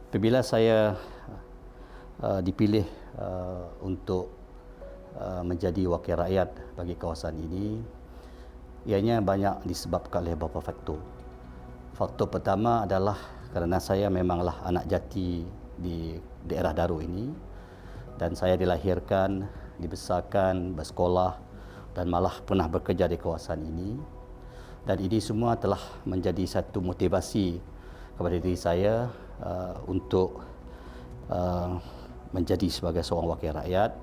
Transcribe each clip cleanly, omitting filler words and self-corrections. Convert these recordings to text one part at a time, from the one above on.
Apabila saya dipilih untuk menjadi wakil rakyat bagi kawasan ini, ianya banyak disebabkan oleh beberapa faktor. Faktor pertama adalah kerana saya memanglah anak jati di daerah Daru ini, dan saya dilahirkan, dibesarkan, bersekolah dan malah pernah bekerja di kawasan ini. Dan ini semua telah menjadi satu motivasi kepada diri saya untuk menjadi sebagai seorang wakil rakyat,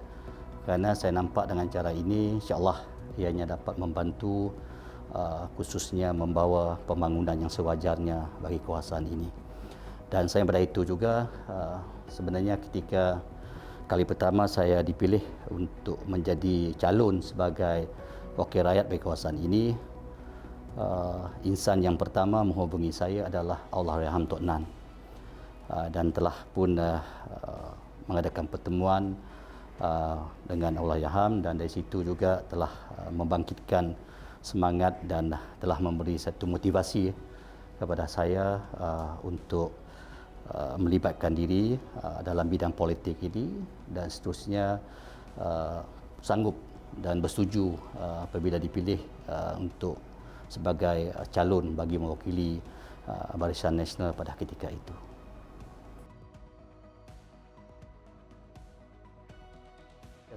kerana saya nampak dengan cara ini insya-Allah ianya dapat membantu khususnya membawa pembangunan yang sewajarnya bagi kawasan ini. Dan saya pada itu juga sebenarnya ketika kali pertama saya dipilih untuk menjadi calon sebagai wakil rakyat bagi kawasan ini, insan yang pertama menghubungi saya adalah Allahyarham Tok Nan, dan telah pun mengadakan pertemuan dengan Allahyarham, dan dari situ juga telah membangkitkan semangat dan telah memberi satu motivasi kepada saya untuk melibatkan diri dalam bidang politik ini, dan seterusnya sanggup dan bersetuju apabila dipilih untuk sebagai calon bagi mewakili Barisan Nasional pada ketika itu.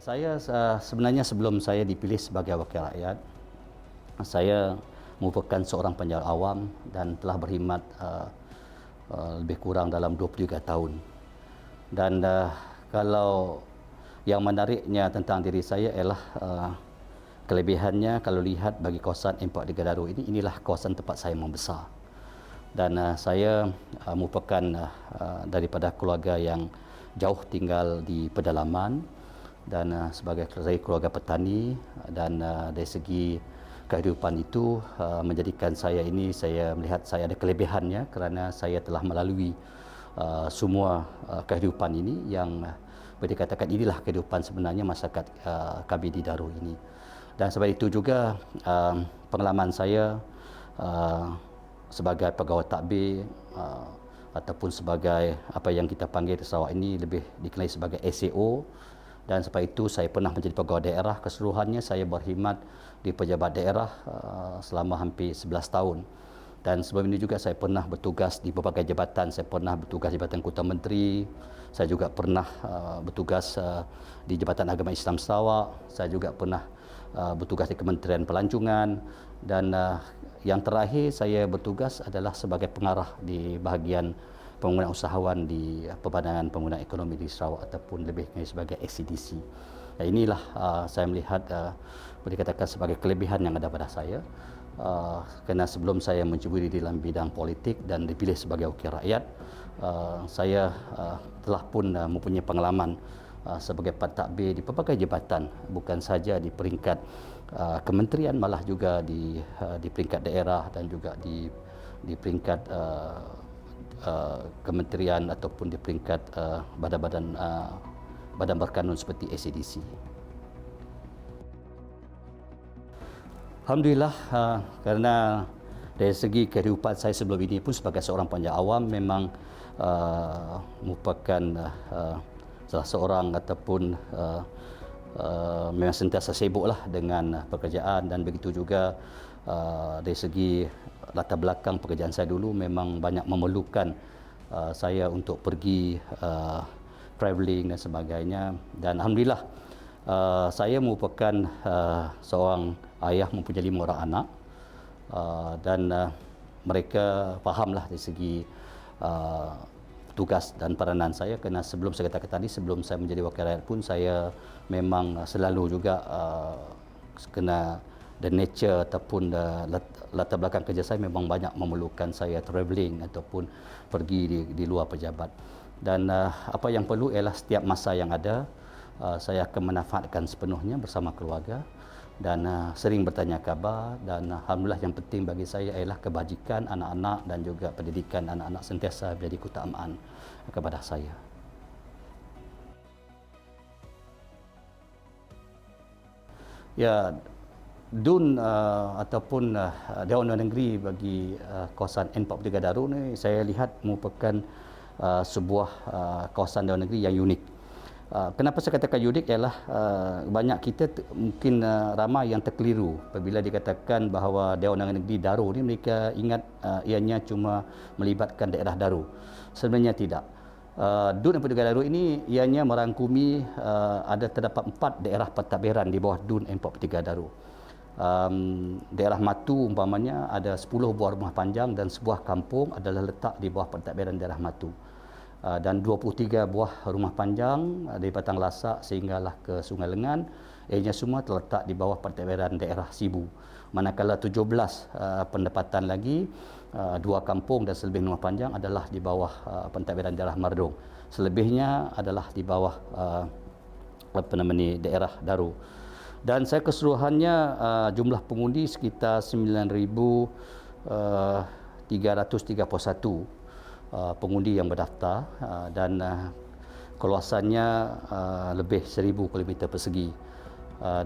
Saya sebenarnya sebelum saya dipilih sebagai wakil rakyat, saya merupakan seorang penjawat awam dan telah berkhidmat lebih kurang dalam 23 tahun. Dan kalau yang menariknya tentang diri saya ialah kelebihannya, kalau lihat bagi kawasan Empat Liga Daru ini, inilah kawasan tempat saya membesar. Dan saya merupakan daripada keluarga yang jauh tinggal di pedalaman, dan sebagai keluarga petani, dan dari segi kehidupan itu menjadikan saya ini, saya melihat saya ada kelebihannya kerana saya telah melalui semua kehidupan ini yang boleh dikatakan inilah kehidupan sebenarnya masyarakat kami di Daru ini. Dan sebab itu juga pengalaman saya sebagai pegawai takbir ataupun sebagai apa yang kita panggil di Sarawak ini lebih dikenali sebagai SAO, dan sebab itu saya pernah menjadi pegawai daerah. Keseluruhannya saya berkhidmat di pejabat daerah selama hampir 11 tahun. Dan sebelum ini juga saya pernah bertugas di berbagai jabatan. Saya pernah bertugas di Jabatan Ketua Menteri, saya juga pernah bertugas di Jabatan Agama Islam Sarawak, saya juga pernah bertugas di Kementerian Pelancongan, dan yang terakhir saya bertugas adalah sebagai pengarah di bahagian pembangunan usahawan di Perbandaran Pembangunan Ekonomi di Sarawak, ataupun lebih sebagai SCDC. Inilah saya melihat boleh dikatakan sebagai kelebihan yang ada pada saya, kerana sebelum saya mencuburi dalam bidang politik dan dipilih sebagai wakil rakyat, saya telah pun mempunyai pengalaman sebagai pentadbir di pelbagai jabatan, bukan saja di peringkat kementerian, malah juga di peringkat daerah, dan juga di peringkat kementerian ataupun di peringkat badan berkanun seperti SCDC. Alhamdulillah, kerana dari segi kehidupan saya sebelum ini pun sebagai seorang penjawat awam memang merupakan salah seorang ataupun memang sentiasa sibuklah dengan pekerjaan, dan begitu juga dari segi latar belakang pekerjaan saya dulu memang banyak memerlukan saya untuk pergi travelling dan sebagainya. Dan alhamdulillah saya merupakan seorang ayah mempunyai 5 orang anak, dan mereka fahamlah dari segi tugas dan peranan saya, kerana sebelum saya katakan tadi, sebelum saya menjadi wakil rakyat pun saya memang selalu juga kena the nature ataupun latar belakang kerja saya memang banyak memerlukan saya travelling ataupun pergi di luar pejabat. Dan apa yang perlu ialah setiap masa yang ada saya akan memanfaatkan sepenuhnya bersama keluarga, dan sering bertanya khabar. Dan alhamdulillah yang penting bagi saya ialah kebajikan anak-anak dan juga pendidikan anak-anak sentiasa menjadi keutamaan kepada saya. Ya, DUN ataupun Dewan Undangan Negeri bagi kawasan N43 Daru ni saya lihat merupakan sebuah kawasan dalam negeri yang unik. Kenapa saya katakan unik ialah banyak kita mungkin ramai yang terkeliru apabila dikatakan bahawa Dewan Undangan Negeri Darul ni mereka ingat ianya cuma melibatkan daerah Darul. Sebenarnya tidak. DUN Empok Tiga Darul ini ianya merangkumi ada terdapat 4 daerah pentadbiran di bawah DUN Empok Tiga Darul. Daerah Matu umpamanya ada 10 buah rumah panjang dan sebuah kampung adalah letak di bawah pentadbiran daerah Matu. Dan 23 buah rumah panjang dari Batang Lasak sehinggalah ke Sungai Lengan, ianya semua terletak di bawah pentadbiran daerah Sibu. Manakala 17 pendapatan lagi, 2 kampung dan selebih rumah panjang adalah di bawah pentadbiran daerah Mardung. Selebihnya adalah di bawah daerah Darul. Dan saya keseluruhannya jumlah pengundi sekitar 9,331 pengundi yang berdaftar dan keluasannya lebih 1,000 km persegi.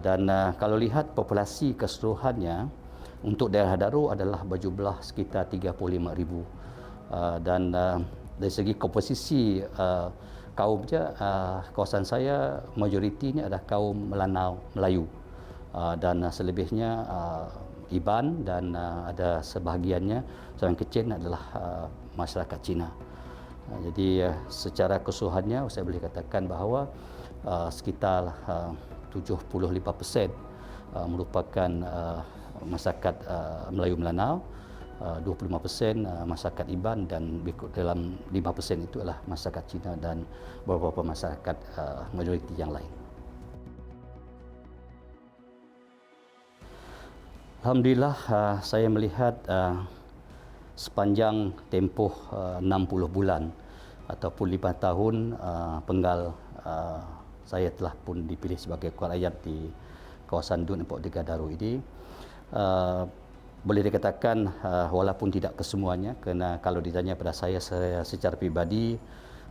Dan kalau lihat populasi keseluruhannya untuk daerah Darul adalah berjumlah sekitar 35,000. Dan dari segi komposisi kaum je, kawasan saya majoriti ni adalah kaum Melanau, Melayu, dan selebihnya Iban dan ada sebahagiannya yang kecil adalah masyarakat Cina. Jadi secara keseluruhannya saya boleh katakan bahawa sekitar 75% merupakan masyarakat Melayu Melanau, 25% masyarakat Iban dan dalam 5% itu adalah masyarakat Cina dan beberapa masyarakat majoriti yang lain. Alhamdulillah saya melihat sepanjang tempoh 60 bulan ataupun 5 tahun penggal saya telah pun dipilih sebagai ketua rakyat di kawasan DUN Empok Tiga Darul ini. Boleh dikatakan walaupun tidak kesemuanya, kerana kalau ditanya pada saya secara pribadi,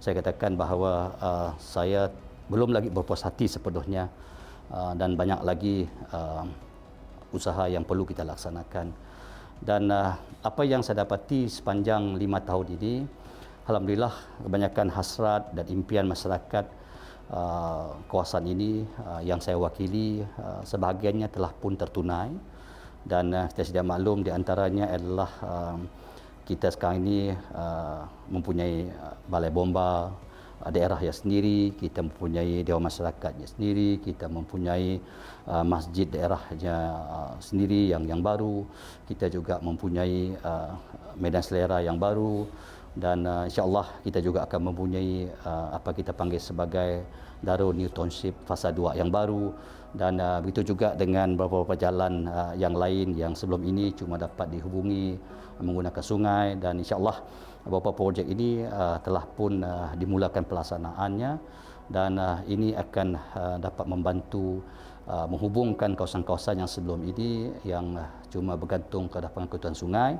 saya katakan bahawa saya belum lagi berpuas hati sepenuhnya dan banyak lagi usaha yang perlu kita laksanakan. Dan apa yang saya dapati sepanjang 5 tahun ini, alhamdulillah kebanyakan hasrat dan impian masyarakat kawasan ini yang saya wakili sebahagiannya telah pun tertunai. Dan kita sedia maklum di antaranya adalah kita sekarang ini mempunyai balai bomba daerah yang sendiri, kita mempunyai dewan masyarakatnya sendiri, kita mempunyai masjid daerahnya sendiri yang baru, kita juga mempunyai medan selera yang baru, dan insya-Allah kita juga akan mempunyai apa kita panggil sebagai Darul New Township fasa 2 yang baru. Dan begitu juga dengan beberapa jalan yang lain yang sebelum ini cuma dapat dihubungi menggunakan sungai, dan insya-Allah beberapa projek ini telah pun dimulakan pelaksanaannya, dan ini akan dapat membantu menghubungkan kawasan-kawasan yang sebelum ini yang cuma bergantung kepada pengangkutan sungai.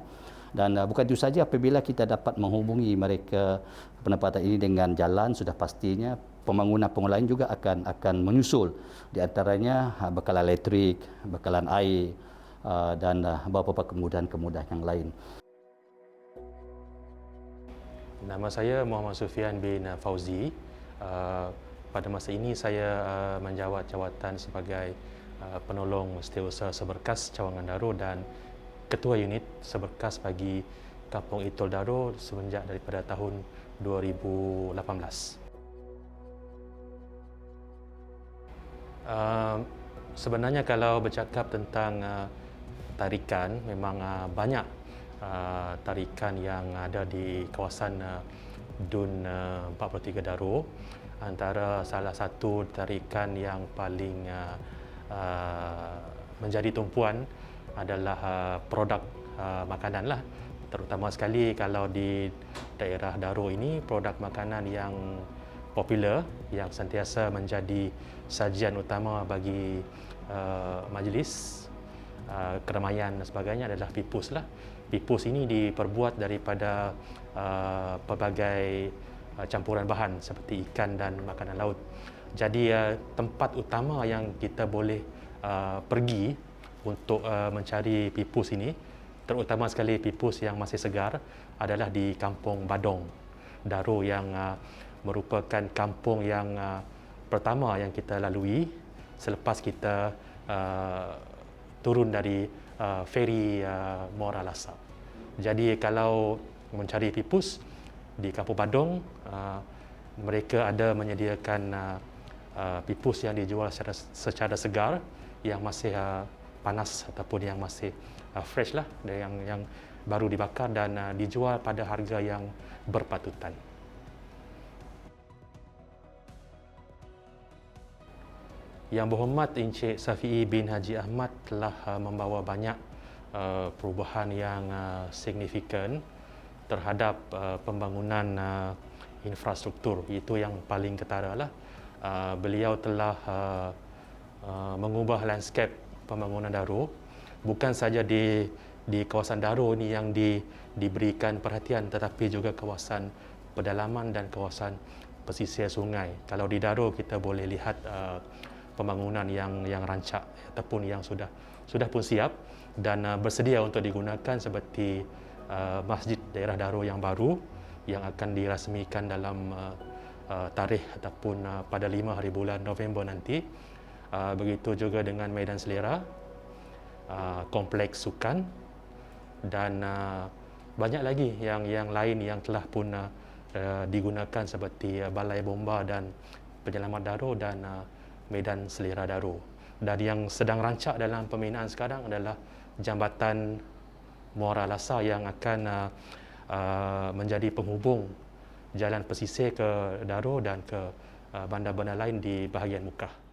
Dan bukan itu saja, apabila kita dapat menghubungi mereka pendapatan ini dengan jalan, sudah pastinya pembangunan lain juga akan menyusul, di antaranya bekalan elektrik, bekalan air dan beberapa kemudahan-kemudahan yang lain. Nama saya Muhammad Sufian bin Fauzi. Pada masa ini saya menjawat jawatan sebagai penolong Setiausaha Seberkas Cawangan Darul dan Ketua Unit Seberkas bagi Kampung Itol Darul semenjak daripada tahun 2018. Sebenarnya kalau bercakap tentang tarikan, memang banyak tarikan yang ada di kawasan DUN 43 Darul. Antara salah satu tarikan yang paling menjadi tumpuan adalah produk makanan lah. Terutama sekali kalau di daerah Darul ini, produk makanan yang popular yang sentiasa menjadi sajian utama bagi majlis keramaian dan sebagainya adalah pipus lah. Pipus ini diperbuat daripada pelbagai campuran bahan seperti ikan dan makanan laut. Jadi tempat utama yang kita boleh pergi untuk mencari pipus ini, terutama sekali pipus yang masih segar, adalah di Kampung Badong. Darul yang merupakan kampung yang pertama yang kita lalui selepas kita turun dari feri Muara Lasa. Jadi kalau mencari pipus di Kampung Badung, mereka ada menyediakan pipus yang dijual secara segar, yang masih panas ataupun yang masih fresh lah, yang baru dibakar dan dijual pada harga yang berpatutan. Yang berhormat Encik Safi'i bin Haji Ahmad telah membawa banyak perubahan yang signifikan terhadap pembangunan infrastruktur. Itu yang paling ketara lah. Beliau telah mengubah landscape pembangunan Darul. Bukan saja di kawasan Darul ini yang diberikan perhatian, tetapi juga kawasan pedalaman dan kawasan pesisir sungai. Kalau di Darul kita boleh lihat pembangunan yang rancak ataupun yang sudah pun siap dan bersedia untuk digunakan, seperti Masjid Daerah Darul yang baru yang akan dirasmikan dalam tarikh ataupun pada 5 hari bulan November nanti. Begitu juga dengan Medan Selera, kompleks sukan dan banyak lagi yang lain yang telah pun digunakan, seperti Balai Bomba dan Penyelamat Darul dan Medan Selera Darul. Dan yang sedang rancak dalam pembinaan sekarang adalah Jambatan Muara Lasa yang akan menjadi penghubung jalan pesisir ke Darul dan ke bandar-bandar lain di bahagian Mukah.